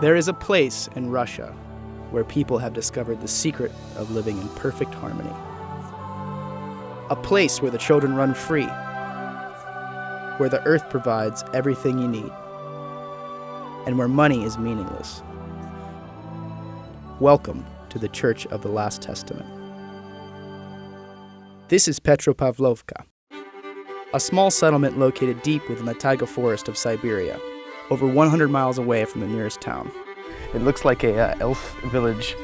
There is a place in Russia where people have discovered the secret of living in perfect harmony. A place where the children run free, where the earth provides everything you need, and where money is meaningless. Welcome to the Church of the Last Testament. This is Petropavlovka, a small settlement located deep within the taiga forest of Siberia, over 100 miles away from the nearest town. It looks like a elf village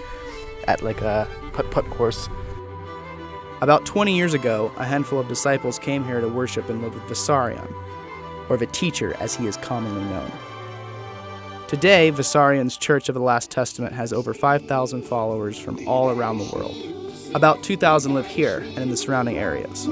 at like a putt-putt course. About 20 years ago, a handful of disciples came here to worship and live with Vissarion, or the teacher as he is commonly known. Today, Vissarion's Church of the Last Testament has over 5,000 followers from all around the world. About 2,000 live here and in the surrounding areas.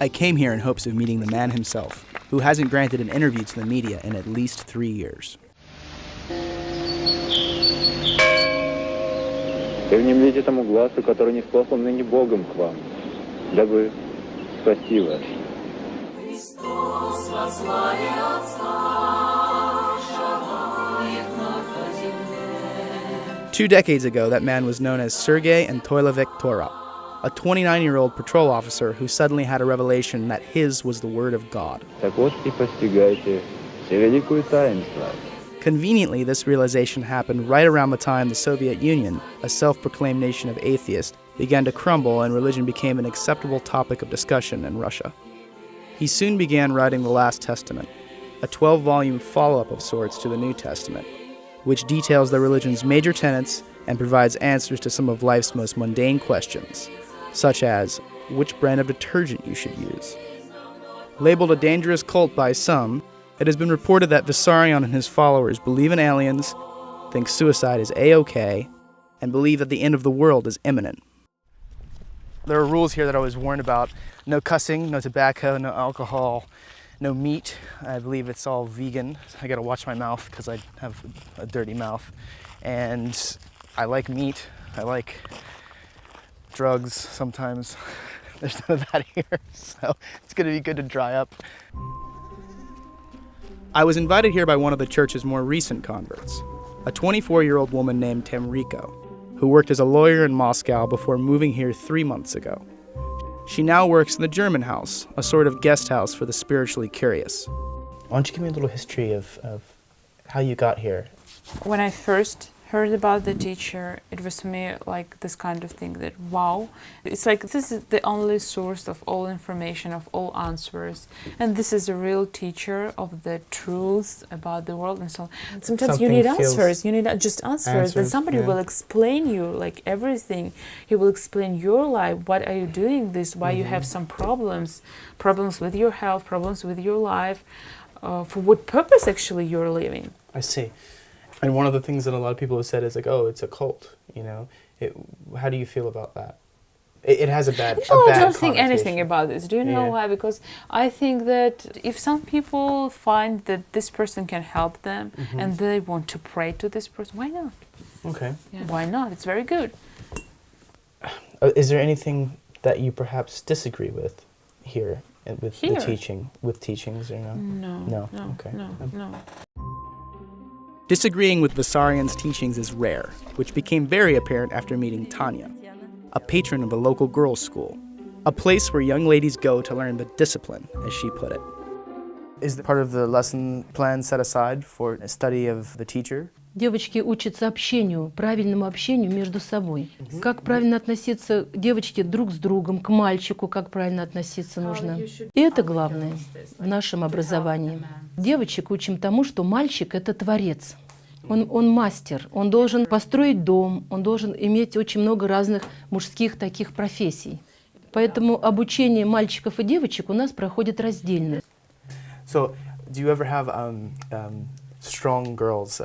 I came here in hopes of meeting the man himself, who hasn't granted an interview to the media in at least 3 years. Древним видите тому глазу, который не спослан ныне Богом к вам, дабы спасти вас. 2 decades ago, that man was known as Sergei Antoilovich Torop, a 29-year-old patrol officer who suddenly had a revelation that his was the word of God. Так вот и постигайте все великую таинство. Conveniently, this realization happened right around the time the Soviet Union, a self-proclaimed nation of atheists, began to crumble and religion became an acceptable topic of discussion in Russia. He soon began writing the Last Testament, a 12-volume follow-up of sorts to the New Testament, which details the religion's major tenets and provides answers to some of life's most mundane questions, such as which brand of detergent you should use. Labeled a dangerous cult by some, it has been reported that Vissarion and his followers believe in aliens, think suicide is A-OK, and believe that the end of the world is imminent. There are rules here that I was warned about. No cussing, no tobacco, no alcohol, no meat. I believe it's all vegan. I gotta watch my mouth because I have a dirty mouth. And I like meat. I like drugs sometimes. There's none of that here, so it's gonna be good to dry up. I was invited here by one of the church's more recent converts, a 24-year-old woman named Temriko, who worked as a lawyer in Moscow before moving here 3 months ago. She now works in the German House, a sort of guest house for the spiritually curious. Why don't you give me a little history of how you got here? When I first heard about the teacher, it was for me like this kind of thing that, wow, it's like this is the only source of all information, of all answers. And this is a real teacher of the truth about the world and so on. And sometimes you need answers, you need just answers. Then somebody will explain you like everything. He will explain your life, what are you doing this, why you have some problems with your health, problems with your life, for what purpose actually you're living. I see. And one of the things that a lot of people have said is like, oh, it's a cult, you know. How do you feel about that? It has a bad I don't think anything about this. Do you know why? Because I think that if some people find that this person can help them and they want to pray to this person, why not? Okay. Yeah. Why not? It's very good. Is there anything that you perhaps disagree with here with the teaching, with teachings or no? No. Okay. No. Disagreeing with Vissarion's teachings is rare, which became very apparent after meeting Tanya, a patron of a local girls' school, a place where young ladies go to learn the discipline, as she put it. Is part of the lesson plan set aside for a study of the teacher? Девочки учатся общению, правильному общению между собой. Как правильно относиться девочки друг с другом, к мальчику, как правильно относиться нужно. И это главное в нашем образовании. Девочек учим тому, что мальчик – это творец. Он мастер, он должен построить дом, он должен иметь очень много разных мужских таких профессий. Поэтому обучение мальчиков и девочек у нас проходит раздельно. So, do you ever have strong girls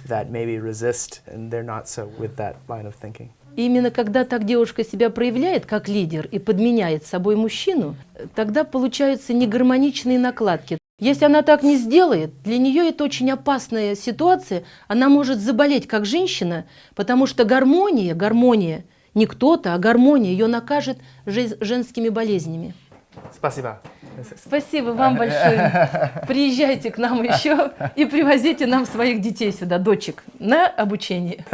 that maybe resist and they're not so with that line of thinking? И именно когда так девушка себя проявляет как лидер и подменяет собой мужчину, тогда получаются негармоничные накладки. Если она так не сделает, для нее это очень опасная ситуация, она может заболеть как женщина, потому что гармония Не кто-то, а гармония ее накажет женскими болезнями. Спасибо. Спасибо вам большое. Приезжайте к нам еще и привозите нам своих детей сюда, дочек, на обучение.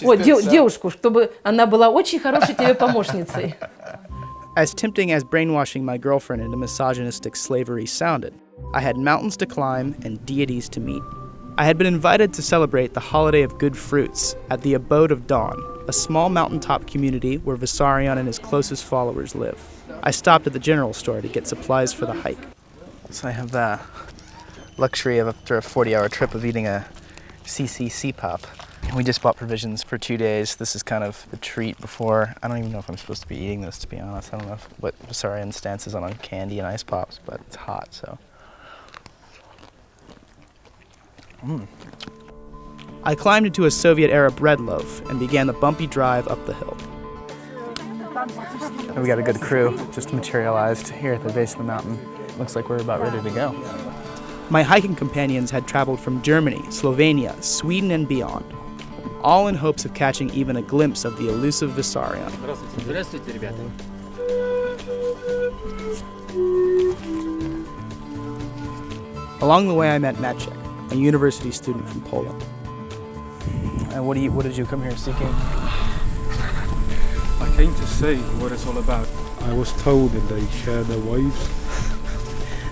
О, девушку, чтобы она была очень хорошей тебе помощницей. As tempting as brainwashing my girlfriend into misogynistic slavery sounded, I had mountains to climb and deities to meet. I had been invited to celebrate the holiday of good fruits at the Abode of Dawn, a small mountaintop community where Vissarion and his closest followers live. I stopped at the general store to get supplies for the hike. So I have the luxury of, after a 40-hour trip, of eating a CCC pop. We just bought provisions for 2 days. This is kind of the treat before. I don't even know if I'm supposed to be eating this, to be honest. I don't know what Vissarion's stance is on candy and ice pops, but it's hot, so. I climbed into a Soviet-era bread loaf and began the bumpy drive up the hill. We got a good crew just materialized here at the base of the mountain. Looks like we're about ready to go. My hiking companions had traveled from Germany, Slovenia, Sweden, and beyond, all in hopes of catching even a glimpse of the elusive Vissarion. Здравствуйте, ребята. Along the way, I met Maciek, a university student from Poland. And what did you come here seeking? I came to see what it's all about. I was told that they share their wives.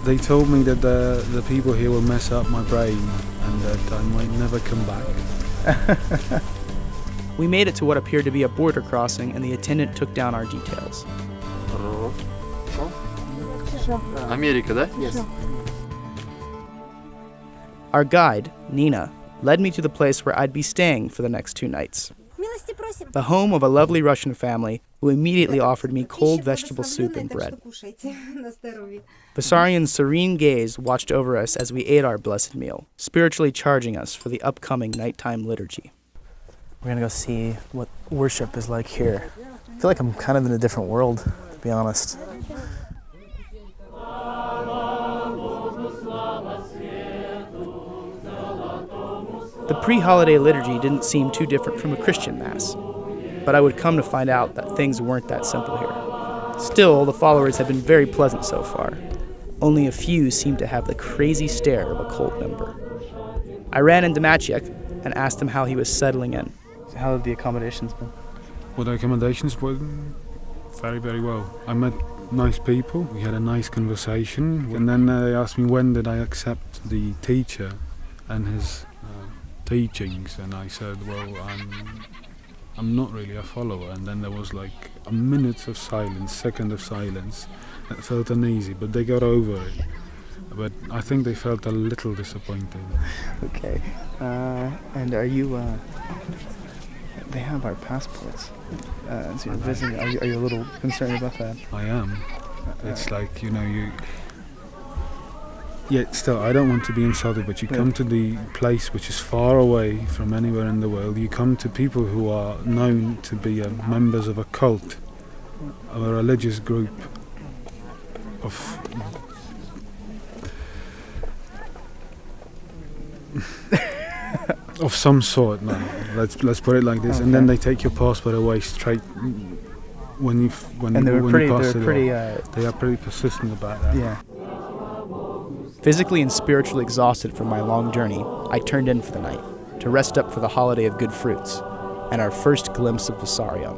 They told me that the people here will mess up my brain and that I might never come back. We made it to what appeared to be a border crossing, and the attendant took down our details. Америка, да? Yes. Our guide, Nina, led me to the place where I'd be staying for the next 2 nights. The home of a lovely Russian family who immediately offered me cold vegetable soup and bread. Vissarion's serene gaze watched over us as we ate our blessed meal, spiritually charging us for the upcoming nighttime liturgy. We're gonna go see what worship is like here. I feel like I'm kind of in a different world, to be honest. The pre-holiday liturgy didn't seem too different from a Christian Mass, but I would come to find out that things weren't that simple here. Still, the followers have been very pleasant so far. Only a few seem to have the crazy stare of a cult member. I ran into Maciek and asked him how he was settling in. How have the accommodations been? Well, the accommodations were very, very well. I met nice people, we had a nice conversation, and then they asked me when did I accept the teacher and his teachings, and I said, well, I'm not really a follower. And then there was like a minute of silence, second of silence. That felt uneasy, but they got over it. But I think they felt a little disappointed. Okay. And are you, they have our passports. So you're visiting. Are you a little concerned about that? I am. It's like, you... Yet still, I don't want to be insulted, but you come to the place which is far away from anywhere in the world. You come to people who are known to be members of a cult, of a religious group, of of some sort. No, let's put it like this. Okay. And then they take your passport away straight when you pass it. They are pretty persistent about that. Yeah. Physically and spiritually exhausted from my long journey, I turned in for the night, to rest up for the holiday of good fruits, and our first glimpse of Vissarion.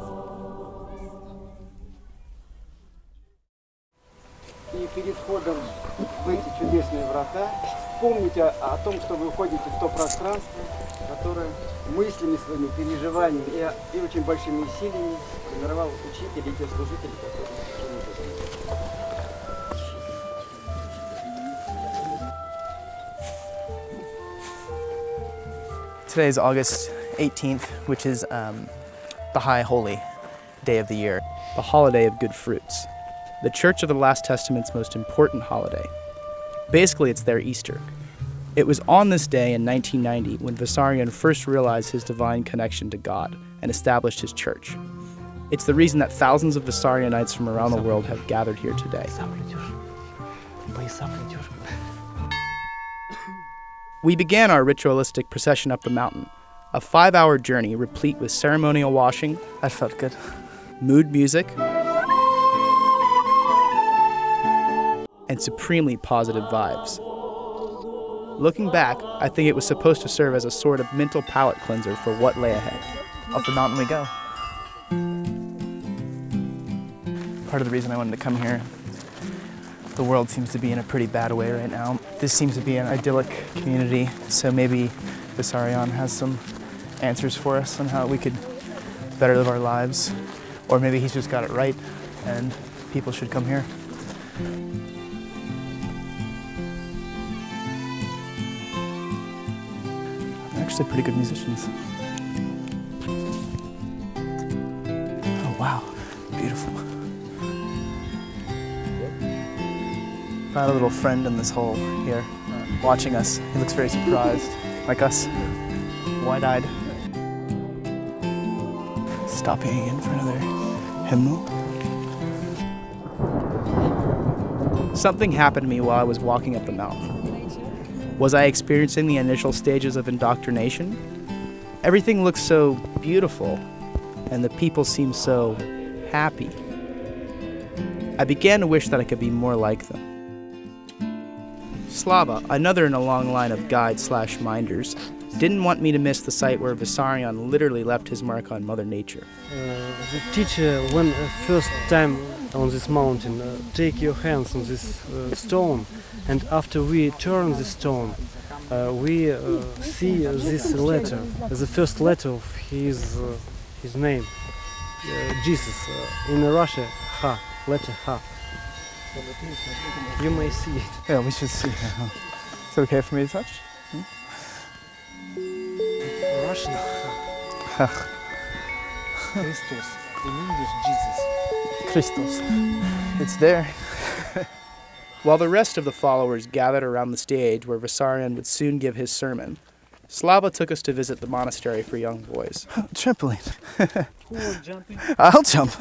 И перед входом в эти чудесные врата помните о том, что вы входите в то пространство, которое мыслями своими, переживаниями и очень большими усилиями формировал учитель и те служители, которые Today is August 18th, which is the High Holy Day of the year, the holiday of good fruits, the Church of the Last Testament's most important holiday. Basically, it's their Easter. It was on this day in 1990 when Vissarion first realized his divine connection to God and established his church. It's the reason that thousands of Vissarionites from around the world have gathered here today. We began our ritualistic procession up the mountain, a 5-hour journey replete with ceremonial washing. That felt good. mood music, and supremely positive vibes. Looking back, I think it was supposed to serve as a sort of mental palate cleanser for what lay ahead. Up the mountain we go. Part of the reason I wanted to come here, the world seems to be in a pretty bad way right now. This seems to be an idyllic community, so maybe Vissarion has some answers for us on how we could better live our lives. Or maybe he's just got it right and people should come here. They're actually pretty good musicians. Oh wow, beautiful. Found a little friend in this hole here, watching us. He looks very surprised, like us, wide-eyed. Stopping again for another hymnal. Something happened to me while I was walking up the mountain. Was I experiencing the initial stages of indoctrination? Everything looked so beautiful, and the people seemed so happy. I began to wish that I could be more like them. Slava, another in a long line of guides/minders, didn't want me to miss the site where Vissarion literally left his mark on Mother Nature. The teacher, when first time on this mountain, take your hands on this stone, and after we turn the stone, we see this letter, the first letter of his name, Jesus. In Russia, Ha, letter Ha. You may see it. Yeah, we should see. Is it okay for me to touch? Russian Ha. Christos. In English, Jesus. Christos. It's there. While the rest of the followers gathered around the stage where Vissarion would soon give his sermon, Slava took us to visit the monastery for young boys. Trampoline. Who was jumping? I'll jump.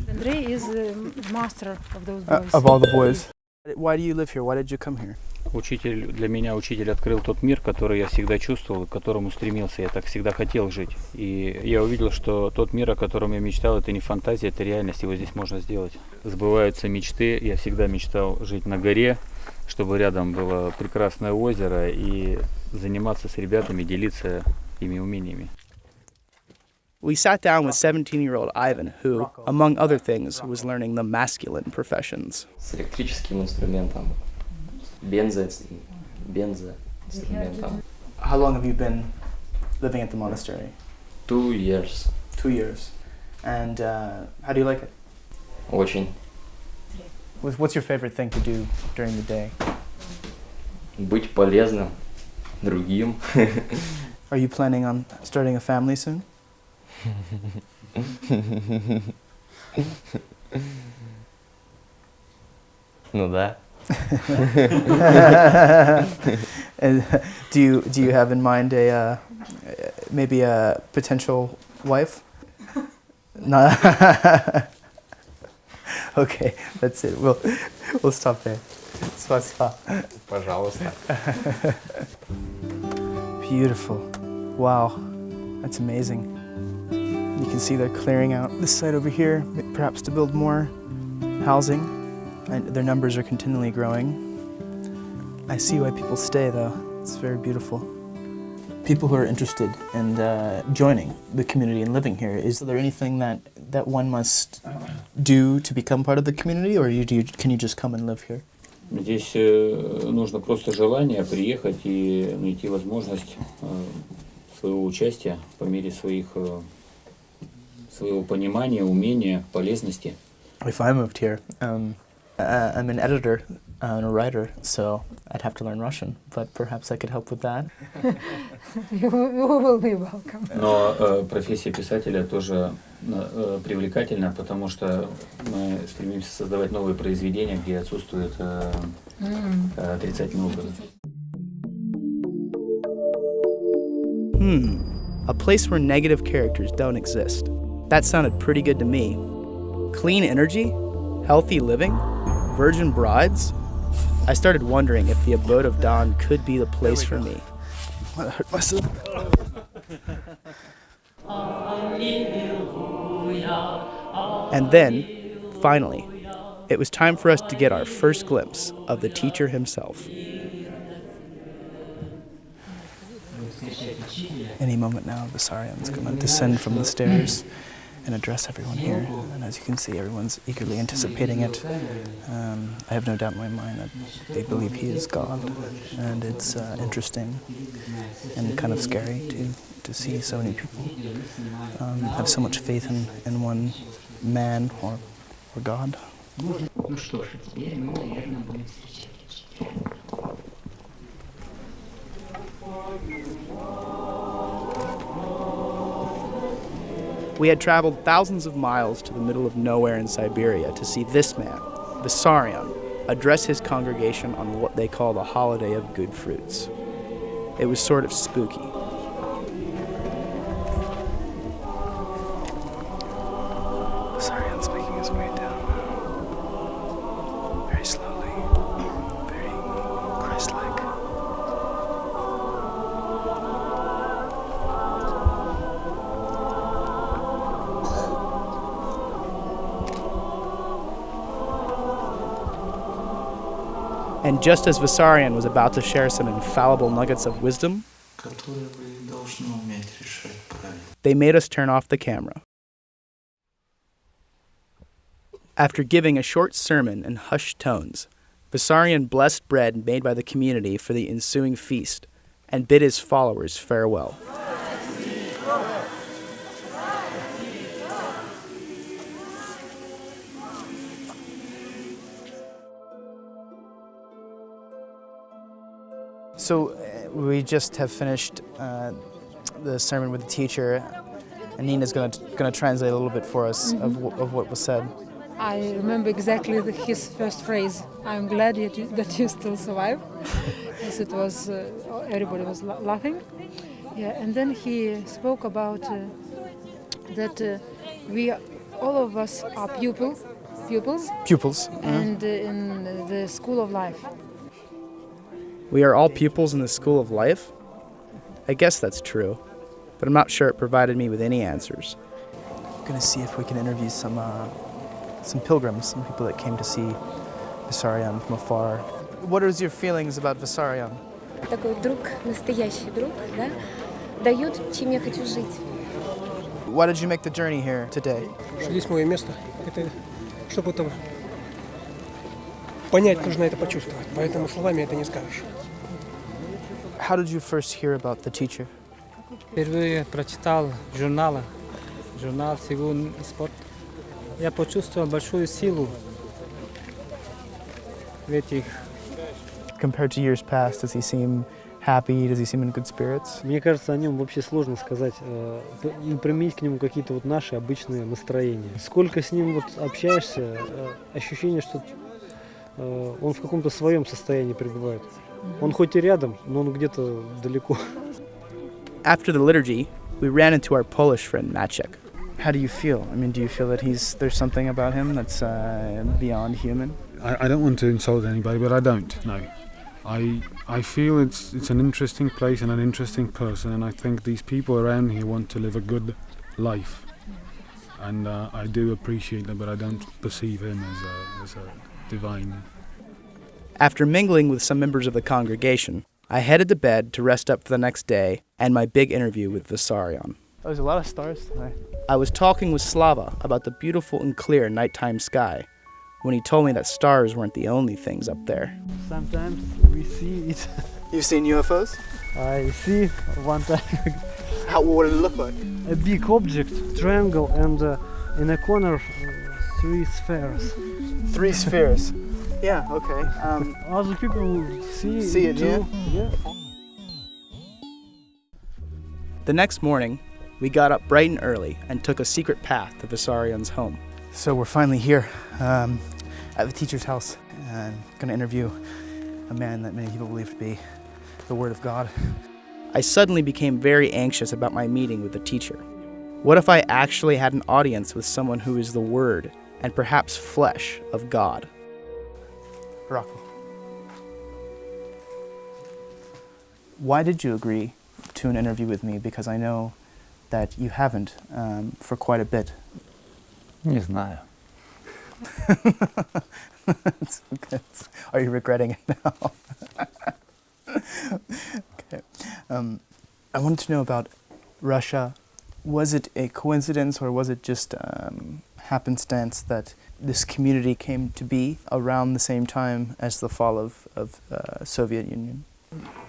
Andrei is the master of those boys. Of all the boys. Why do you live here? Why did you come here? Для меня учитель открыл тот мир, который я всегда чувствовал, к которому стремился, я так всегда хотел жить. И я увидел, что тот мир, о котором я мечтал, это не фантазия, это реальность, его здесь можно сделать. Сбываются мечты, я всегда мечтал жить на горе, чтобы рядом было прекрасное озеро и заниматься с ребятами, делиться ими умениями. We sat down with 17-year-old Ivan, who, among other things, was learning the masculine professions. С электрическим инструментом, бензоинструментом. How long have you been living at the monastery? 2 years. 2 years. And how do you like it? Очень. What's your favorite thing to do during the day? Быть полезным другим. Are you planning on starting a family soon? Ну да. And do you have in mind a maybe a potential wife? No. Okay, that's it. We'll stop there. Spasiba. Пожалуйста. Beautiful. Wow, that's amazing. You can see they're clearing out this site over here, perhaps to build more housing. And their numbers are continually growing. I see why people stay, though. It's very beautiful. People who are interested in joining the community and living here, is there anything that one must do to become part of the community, or can you just come and live here? Здесь нужно просто желание приехать и найти возможность своего участия по мере своего понимания, умения, полезности. If I moved here, I'm an editor and a writer, so I'd have to learn Russian, but perhaps I could help with that. You will be welcome. Но профессия писателя тоже привлекательна, потому что мы стремимся создавать новые произведения, где отсутствует отрицательный образ. A place where negative characters don't exist. That sounded pretty good to me. Clean energy? Healthy living? Virgin brides? I started wondering if the abode of Dawn could be the place for me. I hurt myself. And then, finally, it was time for us to get our first glimpse of the teacher himself. Any moment now, Vissarion's going to descend from the stairs and address everyone here. And as you can see, everyone's eagerly anticipating it. I have no doubt in my mind that they believe he is God. And it's interesting and kind of scary to see so many people have so much faith in one man or God. We had traveled thousands of miles to the middle of nowhere in Siberia to see this man, Vissarion, address his congregation on what they call the holiday of good fruits. It was sort of spooky. Vissarion's making his way down now. Very slowly, very Christ-like. And just as Vissarion was about to share some infallible nuggets of wisdom, they made us turn off the camera. After giving a short sermon in hushed tones, Vissarion blessed bread made by the community for the ensuing feast and bid his followers farewell. So we just have finished the sermon with the teacher, and Nina's going to translate a little bit for us of what was said. I remember exactly his first phrase. I'm glad that you still survive. Yes, it was. Everybody was laughing. Yeah, and then he spoke about that we, all of us, are pupils. Pupils. And in the school of life. We are all pupils in the school of life? I guess that's true, but I'm not sure it provided me with any answers. I'm going to see if we can interview some pilgrims, some people that came to see Vissarion from afar. What is your feelings about Vissarion? Такой друг, настоящий друг, да, дает, чем я хочу жить. Why did you make the journey here today? Здесь мое место. Это, чтобы это понять, нужно это почувствовать. Поэтому словами это не скажешь. How did you first hear about the teacher? Впервые прочитал журнал «Сигун и спорт». Я почувствовал большую силу в этих. Compared to years past, does he seem happy? Does he seem in good spirits? Мне кажется, о нем вообще сложно сказать, применить к нему какие-то вот наши обычные настроения. Сколько с ним вот общаешься, ощущение, что он в каком-то своем состоянии пребывает. Он хоть и рядом, но он где-то далеко. After the liturgy, we ran into our Polish friend Maciek. How do you feel? I mean, do you feel that there's something about him that's beyond human? I don't want to insult anybody, but I don't, no. I feel it's an interesting place and an interesting person, and I think these people around here want to live a good life. And I do appreciate that, but I don't perceive him as a divine. After mingling with some members of the congregation, I headed to bed to rest up for the next day and my big interview with Vissarion. There's a lot of stars tonight. I was talking with Slava about the beautiful and clear nighttime sky when he told me that stars weren't the only things up there. Sometimes we see it. You've seen UFOs? I see one time. What did it look like? A big object, triangle, and in a corner, 3 spheres. 3 spheres. Yeah, okay. Other people see it too. Yeah. The next morning, we got up bright and early and took a secret path to Vissarion's home. So we're finally here at the teacher's house, and going to interview a man that many people believe to be the Word of God. I suddenly became very anxious about my meeting with the teacher. What if I actually had an audience with someone who is the Word and perhaps flesh of God? Rocco, why did you agree to an interview with me? Because I know that you haven't for quite a bit. Не знаю. Are you regretting it now? Okay. I wanted to know about Russia. Was it a coincidence or was it just happenstance that this community came to be around the same time as the fall of Soviet Union?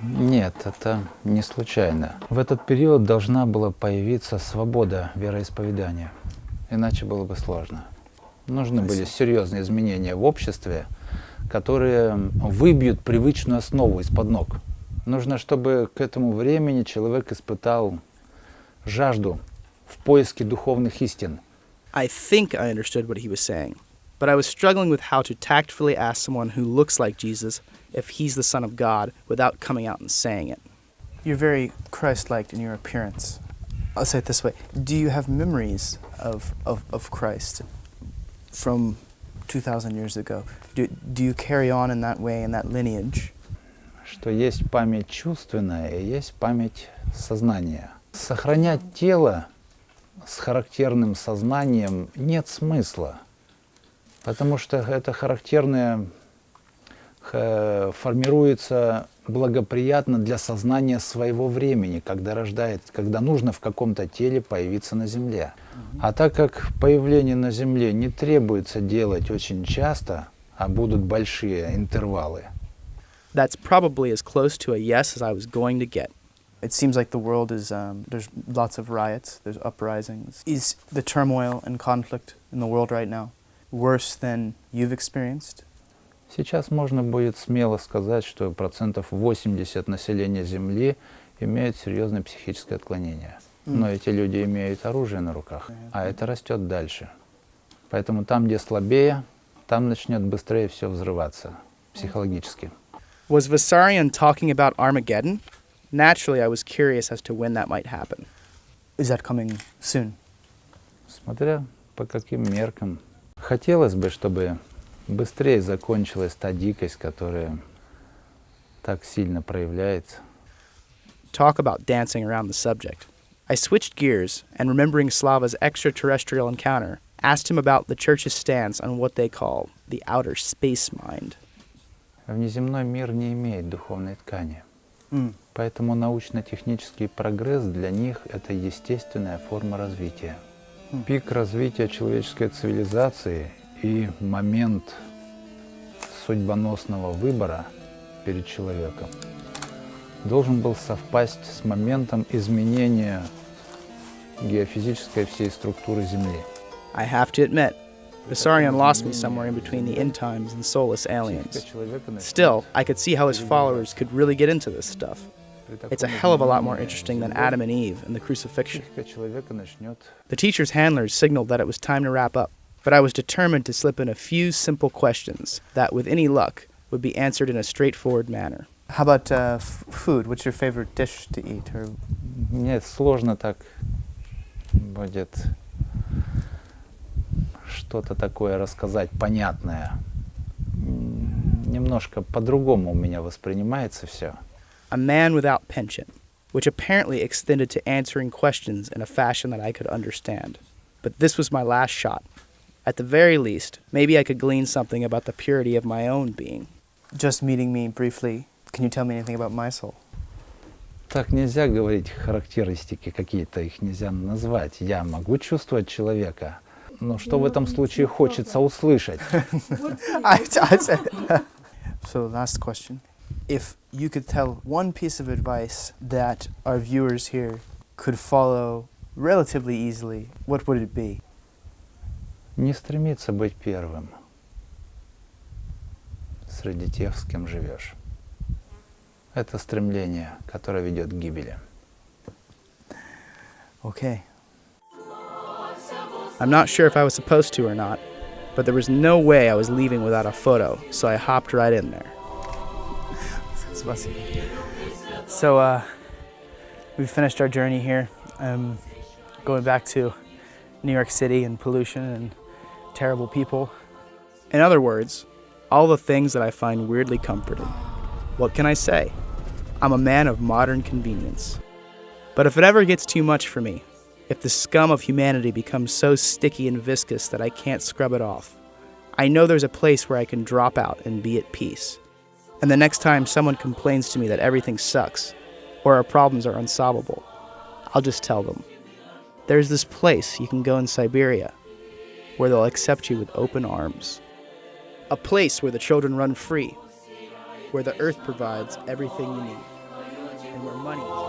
Нет, это не случайно. В этот период должна была появиться свобода вероисповедания. Иначе было бы сложно. Нужны были серьезные изменения в обществе, которые выбьют привычную основу из-под ног. Нужно, чтобы к этому времени человек испытал жажду в поиске духовных истин. I think I understood what he was saying, but I was struggling with how to tactfully ask someone who looks like Jesus if he's the Son of God without coming out and saying it. You're very Christ-like in your appearance. I'll say it this way. Do you have memories of Christ from 2,000 years ago? Do you carry on in that way, in that lineage? Что есть память чувственная и есть память сознания. Сохранять тело с характерным сознанием нет смысла, потому что это характерное формируется благоприятно для сознания своего времени, когда нужно в каком-то теле появиться на Земле. А так как появление на Земле не требуется делать очень часто, а будут большие интервалы. That's probably as close to a yes as I was going to get. It seems like the world is, there's lots of riots, there's uprisings. Is the turmoil and conflict in the world right now worse than you've experienced? Сейчас можно будет смело сказать, что 80% населения Земли имеют серьезное психическое отклонение. Но эти люди имеют оружие на руках, а это растет дальше. Поэтому там, где слабее, там начнет быстрее все взрываться психологически. Was Vissarion talking about Armageddon? Naturally, I was curious as to when that might happen. Is that coming soon? Смотря по каким меркам. Хотелось бы, чтобы быстрее закончилась та дикость, которая так сильно проявляется. Talk about dancing around the subject. I switched gears and, remembering Slava's extraterrestrial encounter, asked him about the church's stance on what they call the outer space mind. Внеземной мир не имеет духовной ткани. Поэтому научно-технический прогресс для них – это естественная форма развития. Пик развития человеческой цивилизации и момент судьбоносного выбора перед человеком должен был совпасть с моментом изменения геофизической всей структуры Земли. I have to admit, Vissarion lost me somewhere in between the end times and soulless aliens. Still, I could see how his followers could really get into this stuff. It's a hell of a lot more interesting than Adam and Eve and the crucifixion. The teacher's handlers signaled that it was time to wrap up, but I was determined to slip in a few simple questions that, with any luck, would be answered in a straightforward manner. How about food? What's your favorite dish to eat? Мне сложно так будет что-то такое рассказать, понятное. Немножко по-другому у меня воспринимается все. A man without penchant, which apparently extended to answering questions in a fashion that I could understand. But this was my last shot. At the very least, maybe I could glean something about the purity of my own being. Just meeting me briefly, can you tell me anything about my soul? Так нельзя говорить, характеристики какие-то, их нельзя назвать. Я могу чувствовать человека, но что в этом случае хочется услышать? So, last question. If you could tell one piece of advice that our viewers here could follow relatively easily, what would it be? Не стремиться быть первым среди тех, с кем живешь. Это стремление, которое ведет к гибели. Okay. I'm not sure if I was supposed to or not, but there was no way I was leaving without a photo, so I hopped right in there. So, we've finished our journey here, going back to New York City and pollution and terrible people. In other words, all the things that I find weirdly comforting. What can I say? I'm a man of modern convenience. But if it ever gets too much for me, if the scum of humanity becomes so sticky and viscous that I can't scrub it off, I know there's a place where I can drop out and be at peace. And the next time someone complains to me that everything sucks, or our problems are unsolvable, I'll just tell them, there's this place you can go in Siberia where they'll accept you with open arms. A place where the children run free, where the earth provides everything you need, and where money is